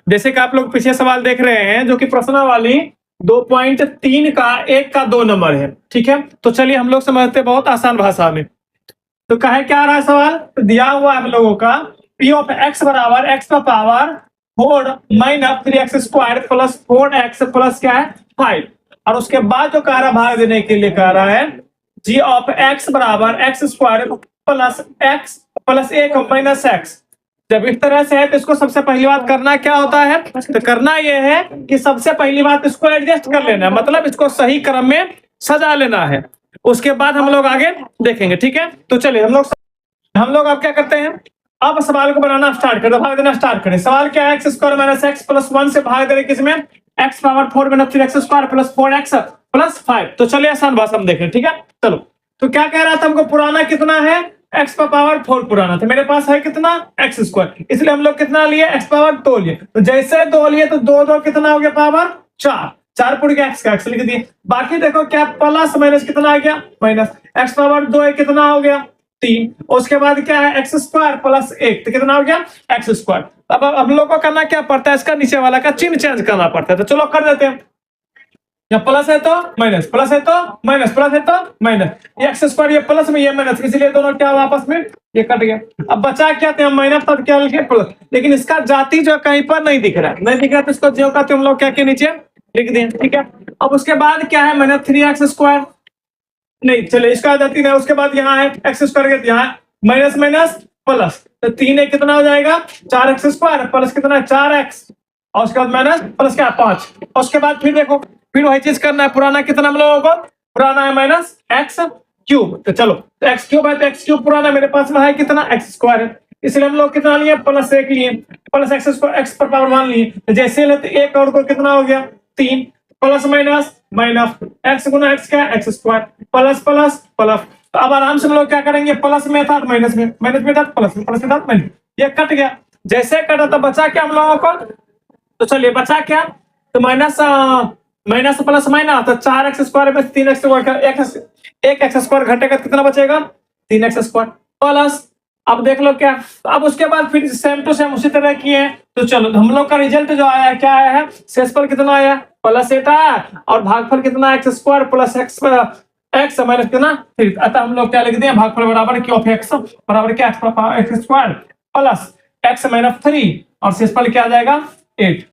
जैसे कि आप लोग पीछे सवाल देख रहे हैं जो कि प्रश्नावली 2.3 का 1 का 2 नंबर है, ठीक है। तो चलिए हम लोग समझते हैं बहुत आसान भाषा में। तो कहे क्या आ रहा है सवाल, तो दिया हुआ हम लोगों का p ऑफ x बराबर x का power 4 minus 3x square plus 4x plus क्या है 5, और उसके बाद जो कह रहा है भाग देने के लिए कह रहा है g ऑफ x बराबर x square plus x plus 1 minus x। जब इस तरह से है तो इसको सबसे पहली बात करना क्या होता है, तो करना यह है कि सबसे पहली बात इसको एडजस्ट कर लेना है, मतलब इसको सही क्रम में सजा लेना है। उसके बाद हम लोग आगे देखेंगे, ठीक है। तो चलिए हम लोग अब क्या करते हैं, अब सवाल को बनाना स्टार्ट करें, भाग देना स्टार्ट करें। सवाल क्या है, x square minus x plus 1 से भाग दे रहे किसमें, x power 4 minus 3x square plus 4x plus 5। तो चलिए आसान भाषा हम देखें, ठीक है। चलो, तो क्या कह रहा था हमको, पुराना कितना है, x का पावर 4 पुराना था, मेरे पास है कितना x स्क्वायर, इसलिए हम लोग कितना लिए x पावर 2 लिए। तो जैसे 2 लिए तो 2 2 कितना हो गया, पावर 4 पुर गया, x का x लिख दिए। बाकी देखो क्या प्लस माइनस कितना आ गया, माइनस x पावर 2 है कितना हो गया 3, उसके बाद क्या है एक्स स्क्वायर प्लस 1, तो कितना हो गया एक्स स्क्वायर। अब हम लोग को करना क्या पड़ता है, इसका नीचे वाला का चिन्ह चेंज करना पड़ता है। तो चलो कर देते हैं, या प्लस है तो माइनस, प्लस है तो माइनस, प्लस है तो माइनस, ये एक्स स्क्वायर ये प्लस में ये माइनस, इसलिए दोनों क्या आपस में ये कट गया। अब बचा क्या थे, माइनस तब क्या लिखे प्लस, लेकिन इसका जाति जो कहीं पर नहीं दिख रहा है, नहीं दिख रहा तो इसको जो का हम लोग क्या के नीचे लिख दिए, ठीक है। अब उसके बाद क्या है, माइनस 3x स्क्वायर, नहीं चले इसका जाति नहीं, उसके बाद यहाँ है एक्स स्क्वायर, यहाँ माइनस माइनस प्लस, तो 3 कितना हो जाएगा 4x स्क्वायर प्लस कितना 4x, और उसके बाद माइनस प्लस क्या 5, और उसके बाद फिर देखो फिर वही चीज करना है, पुराना कितना हम लोगों को, पुराना है माइनस एक्स क्यूब। तो चलो तो एक्स क्यूब है तो एक्स क्यूब पुराना मेरे पास में है कितना एक्स स्क्वायर है, इसलिए हम लोग कितना लिए प्लस 1 लिए, प्लस एक्स स्क्वायर एक्स पर पावर 1 लिए, तो जैसे लेते एक और को कितना हो गया 3, प्लस माइनस माइनस एक्स गुना एक्स क्या x square plus plus plus. तो अब आराम से हम लोग क्या करेंगे, प्लस में था माइनस में, माइनस में था प्लस में, प्लस में था माइनस, ये कट गया। जैसे कटा तो बचा क्या हम लोगों को, तो चलिए बचा क्या, तो माइनस माइनस प्लस माइनस, तो 4x स्क्वायर में 3x स्क्वायर, एक एक्स स्क्वायर घटेगा कितना बचेगा 3x स्क्वायर प्लस, अब देख लो क्या, अब उसके बाद फिर सेम टू सेम उसी तरह किए हैं। तो चलो हम लोग का रिजल्ट जो आया है क्या आया है, शेषफल कितना आया प्लस 8 आया, और भागफल कितना x square plus x minus कितना 3। अतः हम लोग क्या लिख दिए, भागफल बराबर क्यू ऑफ एक्स बराबर क्या x square plus x minus 3, और शेषफल क्या आ जाएगा 8।